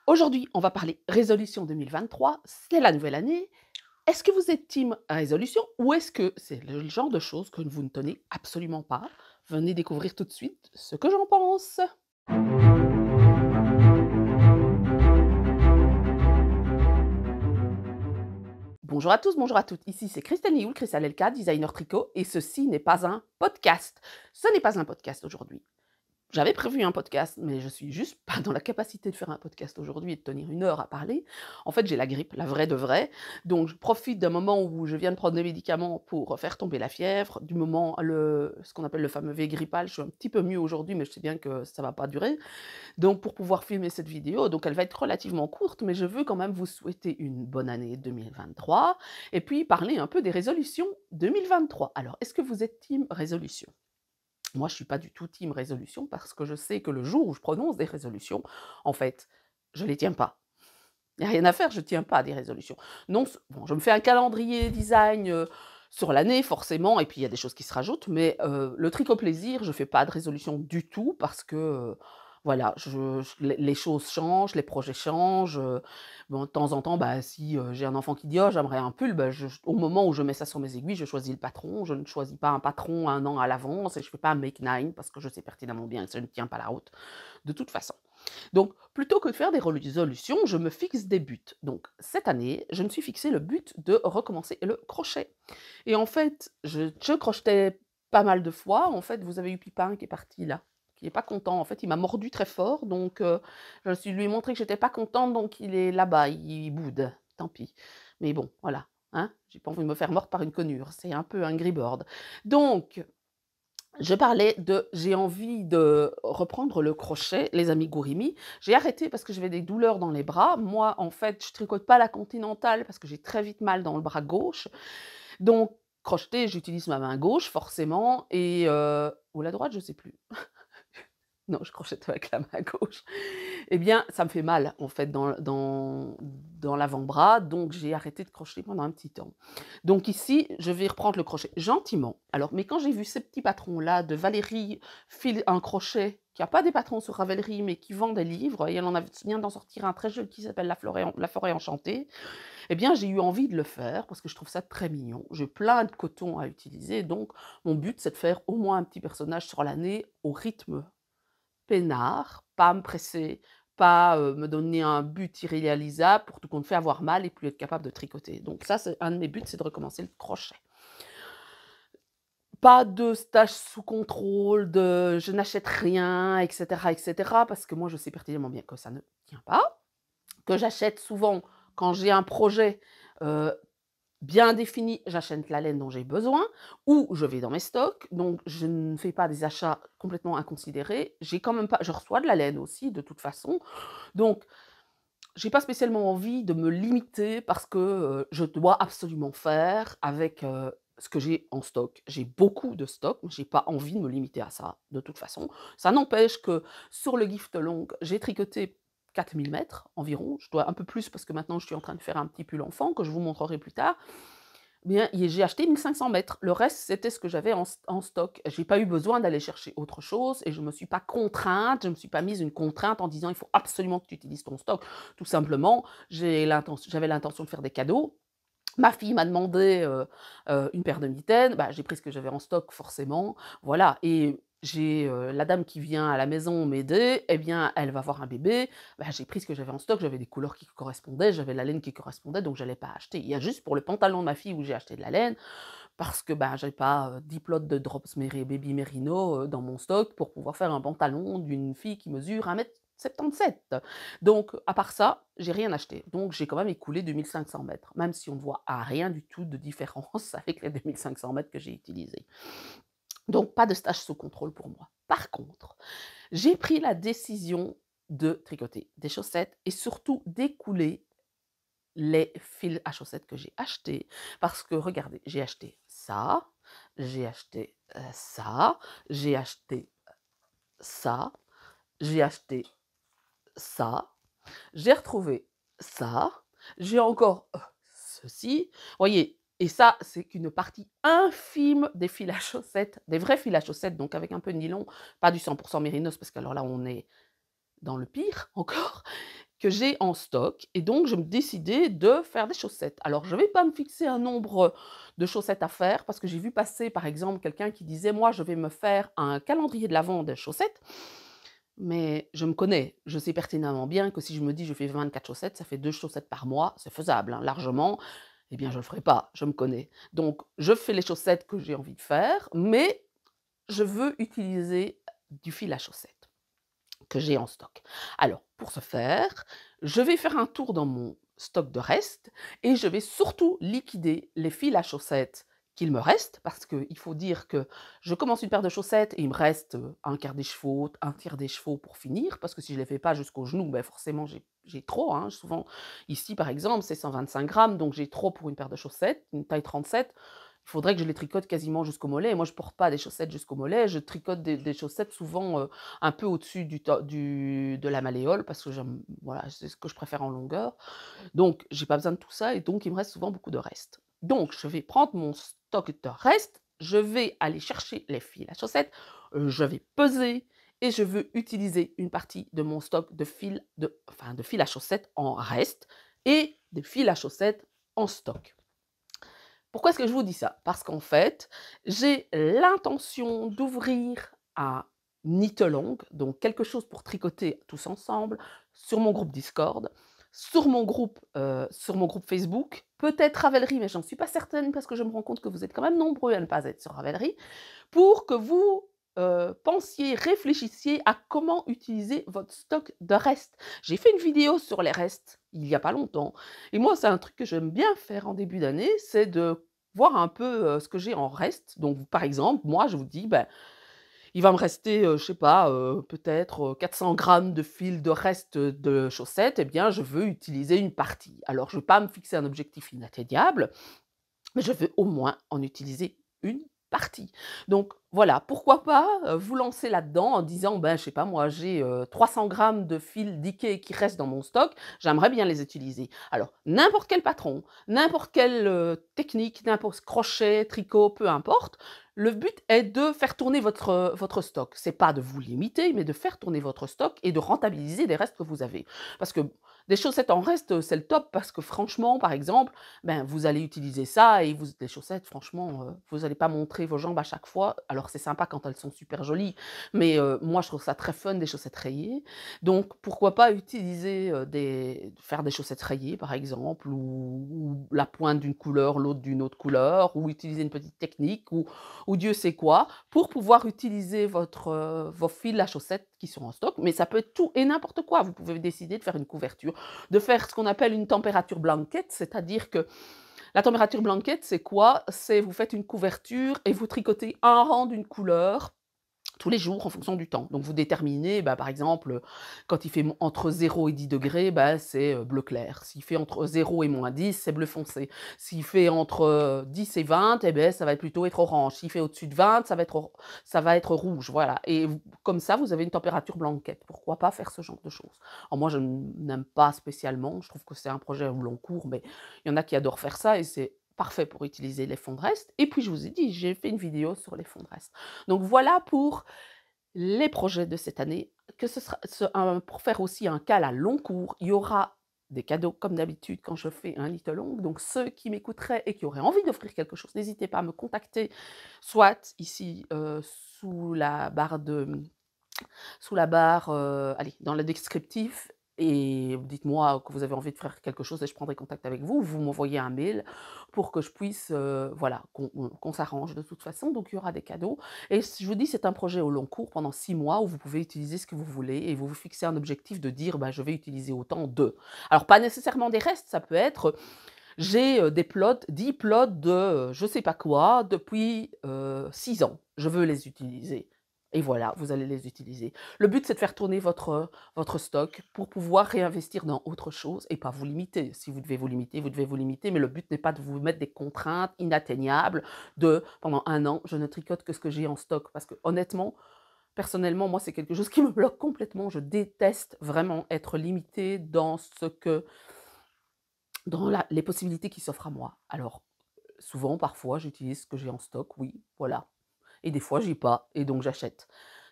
Aujourd'hui, on va parler résolution 2023, c'est la nouvelle année. Est-ce que vous êtes team résolution ou est-ce que c'est le genre de choses que vous ne tenez absolument pas? Venez découvrir tout de suite ce que j'en pense. Bonjour à tous, bonjour à toutes. Ici c'est Christelle Nioul, Christelle Elka, designer tricot, et ceci n'est pas un podcast. Ce n'est pas un podcast aujourd'hui. J'avais prévu un podcast, mais je suis juste pas dans la capacité de faire un podcast aujourd'hui et de tenir 1 heure à parler. En fait, j'ai la grippe, la vraie de vraie, donc je profite d'un moment où je viens de prendre des médicaments pour faire tomber la fièvre, du moment ce qu'on appelle le fameux V-grippal. Je suis un petit peu mieux aujourd'hui, mais je sais bien que ça va pas durer. Donc pour pouvoir filmer cette vidéo, donc elle va être relativement courte, mais je veux quand même vous souhaiter une bonne année 2023 et puis parler un peu des résolutions 2023. Alors, est-ce que vous êtes team résolution? Moi, je suis pas du tout team résolution parce que je sais que le jour où je prononce des résolutions, en fait, je les tiens pas. Il y a rien à faire, je tiens pas à des résolutions. Non, bon, je me fais un calendrier design, sur l'année forcément et puis il y a des choses qui se rajoutent, mais le tricot plaisir, je fais pas de résolution du tout parce que, voilà, les choses changent, les projets changent, bon, de temps en temps, bah, si, j'ai un enfant qui dit: «Oh, j'aimerais un pull», bah, au moment où je mets ça sur mes aiguilles, je choisis le patron. Je ne choisis pas un patron 1 an à l'avance et je fais pas un make nine parce que je sais pertinemment bien que ça ne tient pas la route, de toute façon. Donc, plutôt que de faire des résolutions, je me fixe des buts. Donc, cette année, je me suis fixé le but de recommencer le crochet. Et en fait, je crochetais pas mal de fois. En fait, vous avez eu Pipin qui est parti là, qui est pas content. En fait, il m'a mordu très fort, donc lui ai montré que j'étais pas contente, donc il est là-bas, il boude. Tant pis. Mais bon, voilà, hein, j'ai pas envie de me faire mordre par une conure. C'est un peu un board. Donc, je parlais de j'ai envie de reprendre le crochet, les amigurumi. J'ai arrêté parce que j'avais des douleurs dans les bras. Moi, en fait, je tricote pas la continentale parce que j'ai très vite mal dans le bras gauche. Donc, crocheter, j'utilise ma main gauche forcément et ou la droite, je sais plus. Non, je crochète avec la main gauche. Eh bien, ça me fait mal, en fait, dans l'avant-bras, donc j'ai arrêté de crocheter pendant un petit temps. Donc ici, je vais reprendre le crochet gentiment. Alors, mais quand j'ai vu ces petits patrons-là de Valérie file un crochet, qui a pas des patrons sur Ravelry, mais qui vend des livres, et elle en vient d'en sortir un très joli qui s'appelle La forêt enchantée, eh bien, j'ai eu envie de le faire parce que je trouve ça très mignon. J'ai plein de coton à utiliser, donc mon but, c'est de faire au moins un petit personnage sur l'année au rythme peinard, pas me presser, pas, me donner un but irréalisable pour tout compte fait avoir mal et plus être capable de tricoter. Donc ça, c'est un de mes buts, c'est de recommencer le crochet. Pas de stage sous contrôle, de je n'achète rien et cetera, parce que moi je sais pertinemment bien que ça ne tient pas, que j'achète souvent quand j'ai un projet, heu bien défini, j'achète la laine dont j'ai besoin ou je vais dans mes stocks, donc je ne fais pas des achats complètement inconsidérés. J'ai quand même pas je reçois de la laine aussi de toute façon, donc j'ai pas spécialement envie de me limiter parce que, je dois absolument faire avec, ce que j'ai en stock. J'ai beaucoup de stock, mais j'ai pas envie de me limiter à ça, de toute façon. Ça n'empêche que sur le gift long, j'ai tricoté 4 000 mètres environ. Je dois un peu plus parce que maintenant je suis en train de faire un petit pull enfant que je vous montrerai plus tard. Bien, j'ai acheté 1 500 mètres. Le reste, c'était ce que j'avais en stock. J'ai pas eu besoin d'aller chercher autre chose et je me suis pas contrainte, je me suis pas mise une contrainte en disant: «Il faut absolument que tu utilises ton stock». Tout simplement, j'avais l'intention de faire des cadeaux. Ma fille m'a demandé, une paire de mitaines, bah, j'ai pris ce que j'avais en stock forcément, voilà et j'ai, la dame qui vient à la maison m'aider, eh bien, elle va avoir un bébé, bah, j'ai pris ce que j'avais en stock, j'avais des couleurs qui correspondaient, j'avais la laine qui correspondait, donc j'allais pas acheter. Il y a juste pour le pantalon de ma fille où j'ai acheté de la laine, parce que, bah, j'avais pas, 10 plots de Drops Baby Merino, dans mon stock pour pouvoir faire un pantalon d'une fille qui mesure 1,77 m. Donc à part ça, j'ai rien acheté. Donc j'ai quand même écoulé 2 500 mètres, même si on ne voit rien du tout de différence avec les 2 500 mètres que j'ai utilisés. Donc pas de stage sous contrôle pour moi. Par contre, j'ai pris la décision de tricoter des chaussettes et surtout d'écouler les fils à chaussettes que j'ai achetés. Parce que regardez, j'ai acheté ça, j'ai acheté, ça, j'ai acheté ça, j'ai acheté ça, j'ai retrouvé ça, j'ai encore, ceci. Voyez? Et ça, c'est qu'une partie infime des fils à chaussettes, des vrais fils à chaussettes, donc avec un peu de nylon, pas du 100 mérinos parce qu'alors là, on est dans le pire encore. que j'ai en stock et donc je me décidais de faire des chaussettes. Alors je ne vais pas me fixer un nombre de chaussettes à faire parce que j'ai vu passer par exemple quelqu'un qui disait: «Moi je vais me faire un calendrier de l'avent des chaussettes». Mais je me connais, je sais pertinemment bien que si je me dis: «Je fais 24 chaussettes, ça fait 2 chaussettes par mois», c'est faisable, hein, largement. Eh bien je ne le ferai pas, je me connais. Donc je fais les chaussettes que j'ai envie de faire, mais je veux utiliser du fil à chaussettes que j'ai en stock. Alors, pour ce faire, je vais faire un tour dans mon stock de restes et je vais surtout liquider les fils à chaussettes qu'il me reste, parce qu'il faut dire que je commence une paire de chaussettes et il me reste un quart des chevaux, un tiers des chevaux pour finir, parce que si je ne les fais pas jusqu'au genou, ben forcément j'ai trop. Hein. Souvent, ici par exemple, c'est 125 grammes, donc j'ai trop pour une paire de chaussettes, une taille 37. Il faudrait que je les tricote quasiment jusqu'au mollet. Et moi, je ne porte pas des chaussettes jusqu'au mollet, je tricote des chaussettes souvent un peu au-dessus de la malléole parce que voilà, c'est ce que je préfère en longueur. Donc, j'ai pas besoin de tout ça et donc il me reste souvent beaucoup de restes. Donc, je vais prendre mon stock de restes, je vais aller chercher les fils à chaussettes, je vais peser et je veux utiliser une partie de mon stock de fils à chaussettes en reste et des fils à chaussettes en stock. Pourquoi est-ce que je vous dis ça? Parce qu'en fait, j'ai l'intention d'ouvrir un knit-along, donc quelque chose pour tricoter tous ensemble, sur mon groupe Discord, sur mon groupe Facebook, peut-être Ravelry, mais j'en suis pas certaine parce que je me rends compte que vous êtes quand même nombreux à ne pas être sur Ravelry, pour que vous pensiez, réfléchissiez à comment utiliser votre stock de restes. J'ai fait une vidéo sur les restes il n'y a pas longtemps. Et moi, c'est un truc que j'aime bien faire en début d'année, c'est de voir un peu ce que j'ai en reste. Donc, par exemple, moi, je vous dis, ben, il va me rester, je sais pas, peut-être 400 grammes de fil de reste de chaussettes. Eh bien, je veux utiliser une partie. Alors, je ne vais pas me fixer un objectif inatteignable, mais je veux au moins en utiliser une partie. Donc voilà, pourquoi pas vous lancer là-dedans en disant, ben, je sais pas moi, j'ai 300 grammes de fil d'Ikea qui restent dans mon stock, j'aimerais bien les utiliser. Alors, n'importe quel patron, n'importe quelle technique, n'importe crochet, tricot, peu importe, le but est de faire tourner votre stock. C'est pas de vous limiter, mais de faire tourner votre stock et de rentabiliser les restes que vous avez. Parce que des chaussettes en reste, c'est le top parce que franchement, par exemple, ben, vous allez utiliser ça et les chaussettes, franchement, vous n'allez pas montrer vos jambes à chaque fois. Alors c'est sympa quand elles sont super jolies, mais moi je trouve ça très fun des chaussettes rayées. Donc pourquoi pas utiliser, faire des chaussettes rayées par exemple ou la pointe d'une couleur, l'autre d'une autre couleur ou utiliser une petite technique ou Dieu sait quoi, pour pouvoir utiliser vos fils à chaussettes qui sont en stock. Mais ça peut être tout et n'importe quoi. Vous pouvez décider de faire une couverture, de faire ce qu'on appelle une température blanket, c'est-à-dire que la température blanket, c'est quoi? C'est vous faites une couverture et vous tricotez un rang d'une couleur tous les jours en fonction du temps. Donc vous déterminez, bah, par exemple, quand il fait entre 0 et 10 degrés, bah, c'est bleu clair. S'il fait entre 0 et -10, c'est bleu foncé. S'il fait entre 10 et 20, eh ben, ça va plutôt être orange. S'il fait au-dessus de 20, ça va être rouge. Voilà. Et comme ça, vous avez une température blanquette. Pourquoi pas faire ce genre de choses? Alors moi, je n'aime pas spécialement. Je trouve que c'est un projet au long cours, mais il y en a qui adorent faire ça et c'est parfait pour utiliser les fonds de reste. Et puis, je vous ai dit, j'ai fait une vidéo sur les fonds de reste. Donc voilà pour les projets de cette année, que ce sera pour faire aussi un cal à long cours, il y aura des cadeaux comme d'habitude quand je fais un little long. Donc ceux qui m'écouteraient et qui auraient envie d'offrir quelque chose, n'hésitez pas à me contacter, soit ici allez, dans le descriptif et dites-moi que vous avez envie de faire quelque chose et je prendrai contact avec vous. Vous m'envoyez un mail pour que je puisse, voilà, qu'on s'arrange de toute façon. Donc il y aura des cadeaux et je vous dis, c'est un projet au long cours pendant 6 mois où vous pouvez utiliser ce que vous voulez et vous vous fixez un objectif de dire: «Bah, je vais utiliser autant de». Alors pas nécessairement des restes, ça peut être, j'ai, des plots, 10 plots de, je sais pas quoi depuis, 6 ans. Je veux les utiliser et voilà, vous allez les utiliser. Le but, c'est de faire tourner votre stock pour pouvoir réinvestir dans autre chose et pas vous limiter. Si vous devez vous limiter, vous devez vous limiter, mais le but n'est pas de vous mettre des contraintes inatteignables de: «Pendant un an, je ne tricote que ce que j'ai en stock». Parce que honnêtement, personnellement, moi, c'est quelque chose qui me bloque complètement. Je déteste vraiment être limitée dans les possibilités qui s'offrent à moi. Alors, souvent, parfois, j'utilise ce que j'ai en stock, oui, voilà. Et des fois, j'y ai pas et donc j'achète.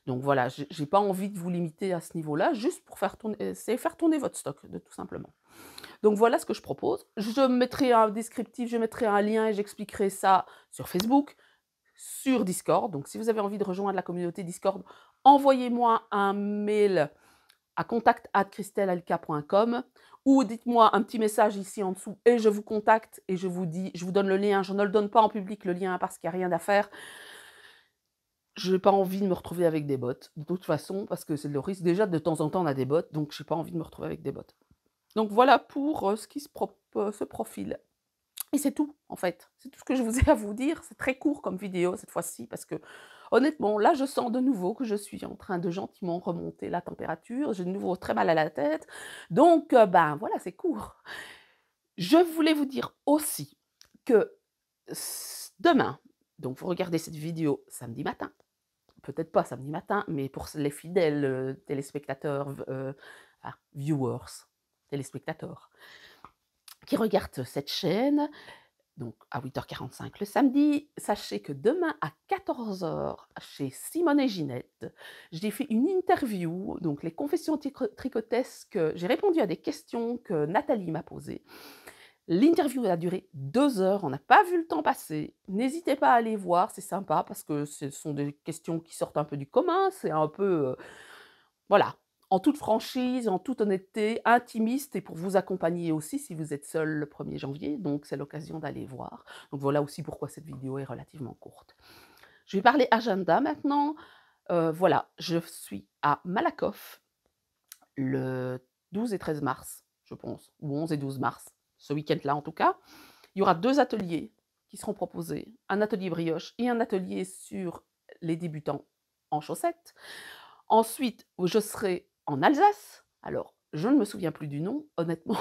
Donc voilà, j'ai pas envie de vous limiter à ce niveau-là, juste pour faire tourner votre stock, de tout simplement. Donc voilà ce que je propose. Je mettrai un descriptif, je mettrai un lien et j'expliquerai ça sur Facebook, sur Discord. Donc si vous avez envie de rejoindre la communauté Discord, envoyez-moi un mail à contact@christellelka.com ou dites-moi un petit message ici en dessous et je vous contacte et je vous donne le lien. Je ne le donne pas en public le lien parce qu'il n'y a rien à faire. Je n'ai pas envie de me retrouver avec des bots, de toute façon, parce que c'est le risque. Déjà, de temps en temps, on a des bots, donc je n'ai pas envie de me retrouver avec des bots. Donc voilà pour ce qui se profile. Et c'est tout, en fait. C'est tout ce que je vous ai à vous dire. C'est très court comme vidéo cette fois-ci, parce que honnêtement, là, je sens de nouveau que je suis en train de gentiment remonter la température. J'ai de nouveau très mal à la tête. Donc, ben voilà, c'est court. Je voulais vous dire aussi que demain, donc vous regardez cette vidéo samedi matin, peut-être pas samedi matin, mais pour les fidèles téléspectateurs, viewers, téléspectateurs, qui regardent cette chaîne, donc à 8h45 le samedi, sachez que demain à 14h, chez Simone et Ginette, j'ai fait une interview, donc les confessions tricotesques, j'ai répondu à des questions que Nathalie m'a posées. L'interview a duré 2 heures, on n'a pas vu le temps passer. N'hésitez pas à aller voir, c'est sympa parce que ce sont des questions qui sortent un peu du commun, c'est un peu, voilà, en toute franchise, en toute honnêteté, intimiste et pour vous accompagner aussi si vous êtes seul le 1er janvier, donc c'est l'occasion d'aller voir. Donc voilà aussi pourquoi cette vidéo est relativement courte. Je vais parler agenda maintenant. Voilà, je suis à Malakoff le 12 et 13 mars, je pense, ou 11 et 12 mars. Ce week-end-là en tout cas, il y aura 2 ateliers qui seront proposés, un atelier brioche et un atelier sur les débutants en chaussettes. Ensuite, je serai en Alsace. Alors, je ne me souviens plus du nom, honnêtement.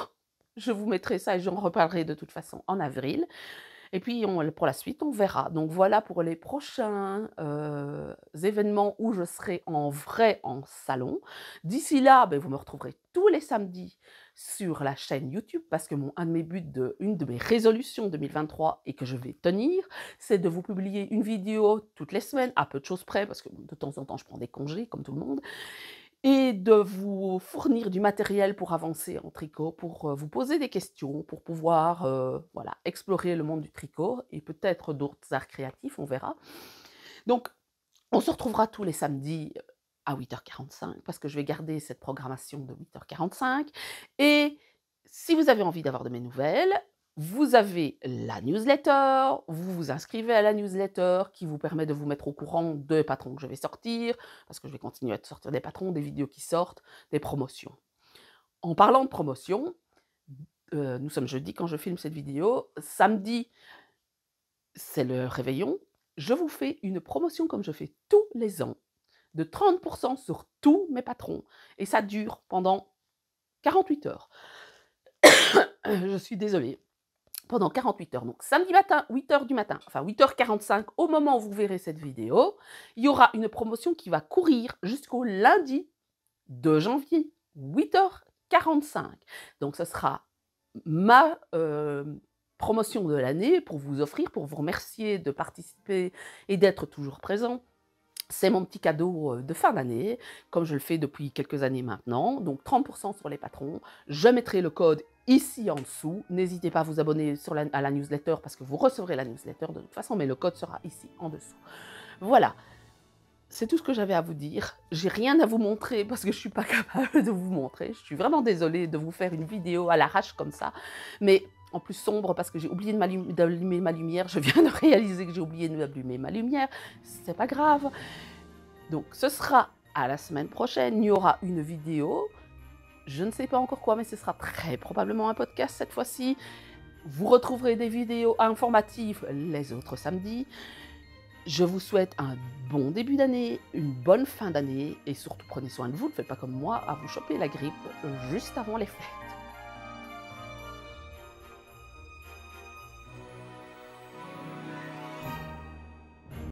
Je vous mettrai ça et j'en reparlerai de toute façon en avril. Et puis pour la suite, on verra. Donc voilà pour les prochains événements où je serai en vrai en salon. D'ici là, vous me retrouverez tous les samedis sur la chaîne YouTube parce que une de mes résolutions 2023 et que je vais tenir, c'est de vous publier une vidéo toutes les semaines, à peu de choses près, parce que de temps en temps, je prends des congés, comme tout le monde, et de vous fournir du matériel pour avancer en tricot, pour vous poser des questions, pour pouvoir voilà, explorer le monde du tricot et peut-être d'autres arts créatifs, on verra. Donc, on se retrouvera tous les samedis à 8h45 parce que je vais garder cette programmation de 8h45. Et si vous avez envie d'avoir de mes nouvelles, vous avez la newsletter, vous vous inscrivez à la newsletter qui vous permet de vous mettre au courant des patrons que je vais sortir, parce que je vais continuer à sortir des patrons, des vidéos qui sortent, des promotions. En parlant de promotion, nous sommes jeudi quand je filme cette vidéo, samedi, c'est le réveillon, je vous fais une promotion comme je fais tous les ans, de 30% sur tous mes patrons, et ça dure pendant 48 heures. Je suis désolée. Pendant 48 heures. Donc samedi matin, 8h du matin, enfin 8h45, au moment où vous verrez cette vidéo, il y aura une promotion qui va courir jusqu'au lundi 2 janvier, 8h45. Donc ce sera ma promotion de l'année pour vous offrir, pour vous remercier de participer et d'être toujours présent. C'est mon petit cadeau de fin d'année, comme je le fais depuis quelques années maintenant. Donc 30% sur les patrons. Je mettrai le code ici en dessous. N'hésitez pas à vous abonner à la newsletter parce que vous recevrez la newsletter de toute façon, mais le code sera ici en dessous. Voilà, c'est tout ce que j'avais à vous dire. J'ai rien à vous montrer parce que je ne suis pas capable de vous montrer. Je suis vraiment désolée de vous faire une vidéo à l'arrache comme ça, mais en plus sombre parce que j'ai oublié d'allumer ma lumière. Je viens de réaliser que j'ai oublié d'allumer ma lumière. C'est pas grave. Donc ce sera à la semaine prochaine. Il y aura une vidéo. Je ne sais pas encore quoi, mais ce sera très probablement un podcast cette fois-ci. Vous retrouverez des vidéos informatives les autres samedis. Je vous souhaite un bon début d'année, une bonne fin d'année et surtout prenez soin de vous. Ne faites pas comme moi à vous choper la grippe juste avant les fêtes.